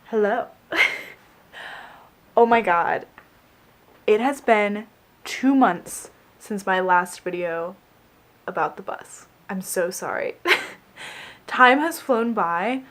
Hello. Oh my god. It has been 2 months since my last video about the bus. I'm so sorry. Time has flown by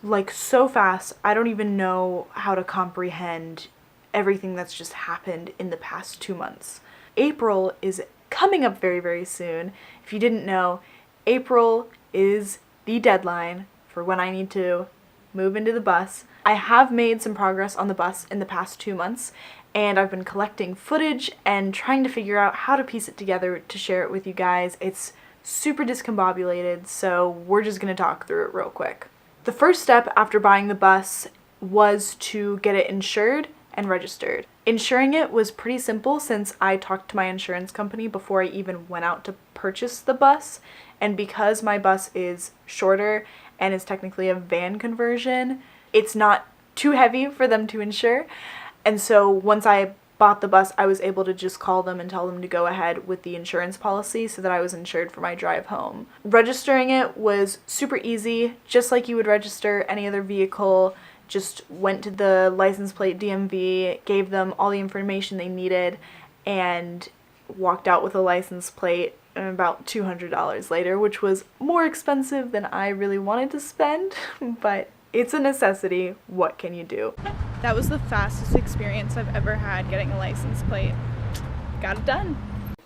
like so fast. I don't even know how to comprehend everything that's just happened in the past 2 months. April is coming up very, very soon. If you didn't know, April is the deadline for when I need to move into the bus. I have made some progress on the bus in the past 2 months, and I've been collecting footage and trying to figure out how to piece it together to share it with you guys. It's super discombobulated, so we're just gonna talk through it real quick. The first step after buying the bus was to get it insured and registered. Insuring it was pretty simple since I talked to my insurance company before I even went out to purchase the bus, and because my bus is shorter and is technically a van conversion, it's not too heavy for them to insure. And so once I bought the bus, I was able to just call them and tell them to go ahead with the insurance policy so that I was insured for my drive home. Registering it was super easy, just like you would register any other vehicle. Just went to the license plate DMV, gave them all the information they needed, and walked out with a license plate about $200 later, which was more expensive than I really wanted to spend, but it's a necessity. What can you do? That was the fastest experience I've ever had getting a license plate. Got it done.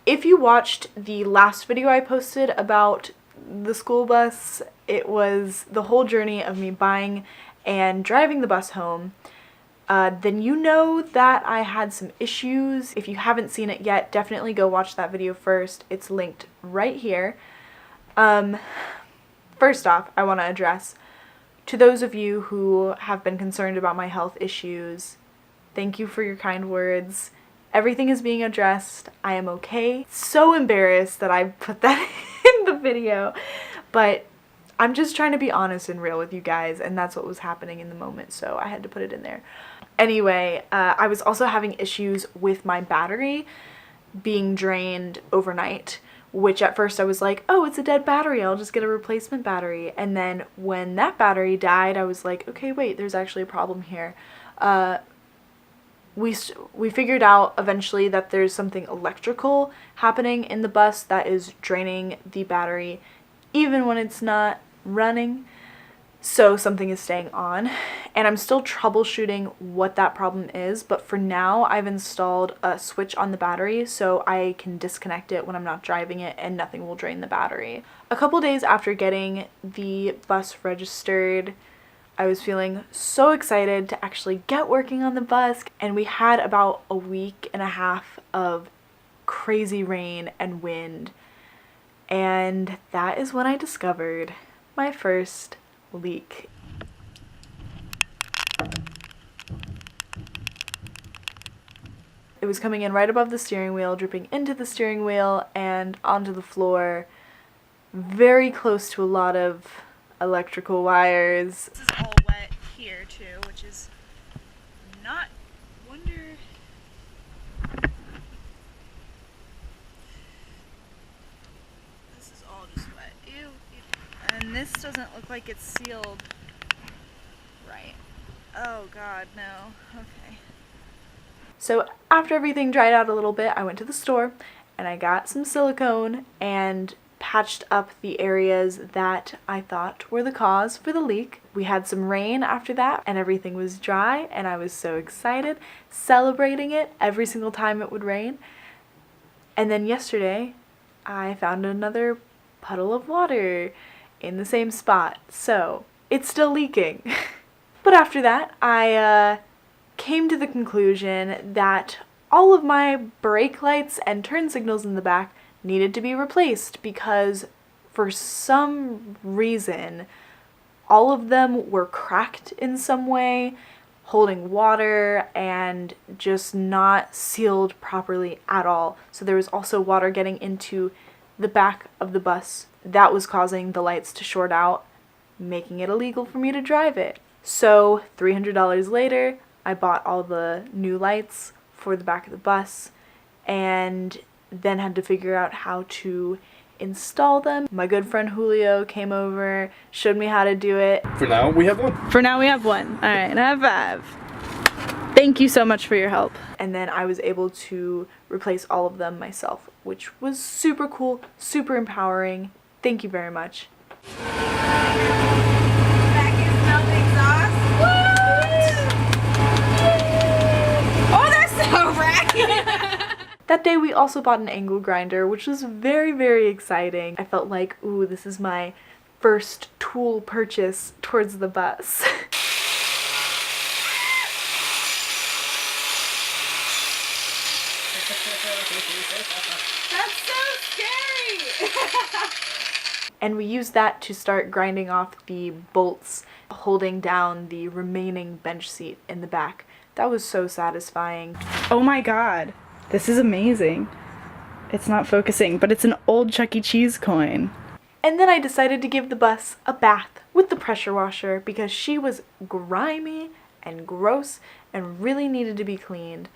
If you watched the last video I posted about the school bus, it was the whole journey of me buying and driving the bus home. Then you know that I had some issues. If you haven't seen it yet, definitely go watch that video first. It's linked right here. First off, I want to address, to those of you who have been concerned about my health issues, thank you for your kind words. Everything is being addressed. I am okay. So embarrassed that I put that in the video, but I'm just trying to be honest and real with you guys, and that's what was happening in the moment, so I had to put it in there. Anyway, I was also having issues with my battery being drained overnight, which at first I was like, oh, it's a dead battery, I'll just get a replacement battery. And then when that battery died, I was like, okay, wait, there's actually a problem here. We figured out eventually that there's something electrical happening in the bus that is draining the battery even when it's not running. So something is staying on, and I'm still troubleshooting what that problem is, but for now I've installed a switch on the battery so I can disconnect it when I'm not driving it and nothing will drain the battery. A couple days after getting the bus registered, I was feeling so excited to actually get working on the bus, and we had about a week and a half of crazy rain and wind, and that is when I discovered my first leak. It was coming in right above the steering wheel, dripping into the steering wheel and onto the floor, very close to a lot of electrical wires. This is all wet here too, which is not wonder. This is all just wet. Ew. And this doesn't look like it's sealed right. Oh god, no. Okay. So after everything dried out a little bit, I went to the store and I got some silicone and patched up the areas that I thought were the cause for the leak. We had some rain after that and everything was dry, and I was so excited, celebrating it every single time it would rain. And then yesterday I found another puddle of water in the same spot, so it's still leaking. But after that, I came to the conclusion that all of my brake lights and turn signals in the back needed to be replaced because for some reason all of them were cracked in some way, holding water, and just not sealed properly at all. So there was also water getting into the back of the bus that was causing the lights to short out, making it illegal for me to drive it. So $300 later, I bought all the new lights for the back of the bus and then had to figure out how to install them. My good friend Julio came over, showed me how to do it. For now, we have one. For now, we have one. All right, and I have 5. Thank you so much for your help. And then I was able to replace all of them myself, which was super cool, super empowering. Thank you very much. That day we also bought an angle grinder, which was very, very exciting. I felt like, ooh, this is my first tool purchase towards the bus. That's so scary! And we used that to start grinding off the bolts holding down the remaining bench seat in the back. That was so satisfying. Oh my god. This is amazing. It's not focusing, but it's an old Chuck E. Cheese coin. And then I decided to give the bus a bath with the pressure washer because she was grimy and gross and really needed to be cleaned.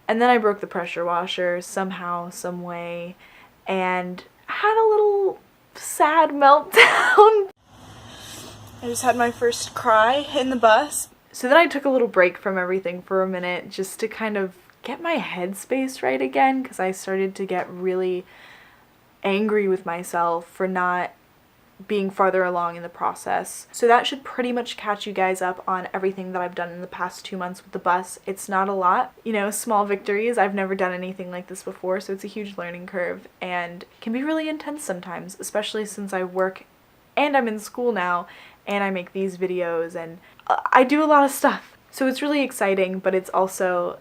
And then I broke the pressure washer somehow, some way, and had a little sad meltdown. I just had my first cry in the bus. So then I took a little break from everything for a minute just to kind of get my headspace right again, because I started to get really angry with myself for not being farther along in the process. So that should pretty much catch you guys up on everything that I've done in the past 2 months with the bus. It's not a lot, you know, small victories. I've never done anything like this before, so it's a huge learning curve and can be really intense sometimes, especially since I work and I'm in school now and I make these videos and I do a lot of stuff. So it's really exciting, but it's also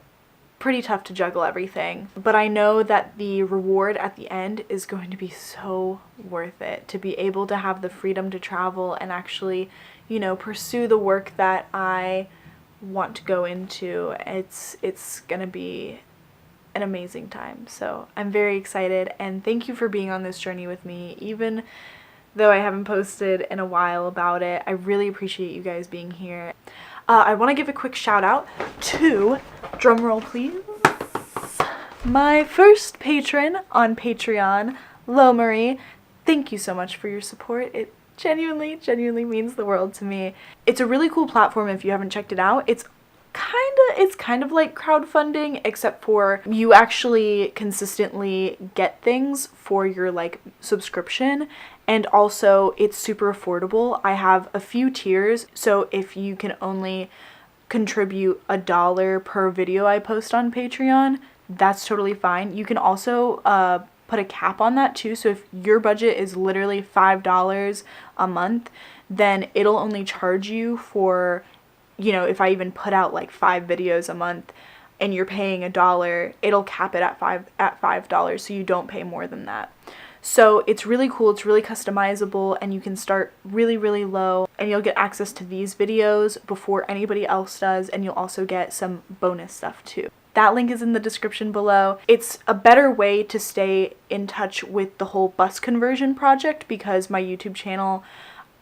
pretty tough to juggle everything. But I know that the reward at the end is going to be so worth it, to be able to have the freedom to travel and actually, you know, pursue the work that I want to go into. It's gonna be an amazing time. So I'm very excited, and thank you for being on this journey with me. Even though I haven't posted in a while about it, I really appreciate you guys being here. I want to give a quick shout out to, drumroll please, my first patron on Patreon, Lo Marie. Thank you so much for your support. It genuinely means the world to me. It's a really cool platform if you haven't checked it out. It's kind of like crowdfunding, except for you actually consistently get things for your like subscription, and also it's super affordable. I have a few tiers, so if you can only contribute $1 per video I post on Patreon, that's totally fine. You can also put a cap on that too, so if your budget is literally $5 a month, then it'll only charge you for, you know, if I even put out like 5 videos a month and you're paying $1, it'll cap it at $5, so you don't pay more than that. So it's really cool, it's really customizable, and you can start really, really low, and you'll get access to these videos before anybody else does, and you'll also get some bonus stuff too. That link is in the description below. It's a better way to stay in touch with the whole bus conversion project, because my YouTube channel,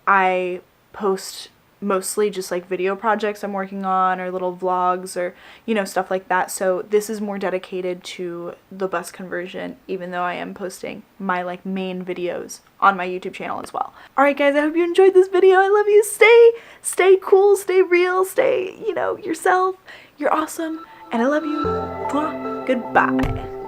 I post mostly just like video projects I'm working on, or little vlogs, or, you know, stuff like that. So this is more dedicated to the bus conversion, even though I am posting my like main videos on my YouTube channel as well. Alright guys, I hope you enjoyed this video. I love you. Stay cool, stay real, stay, you know, yourself. You're awesome, and I love you. Mwah. Goodbye.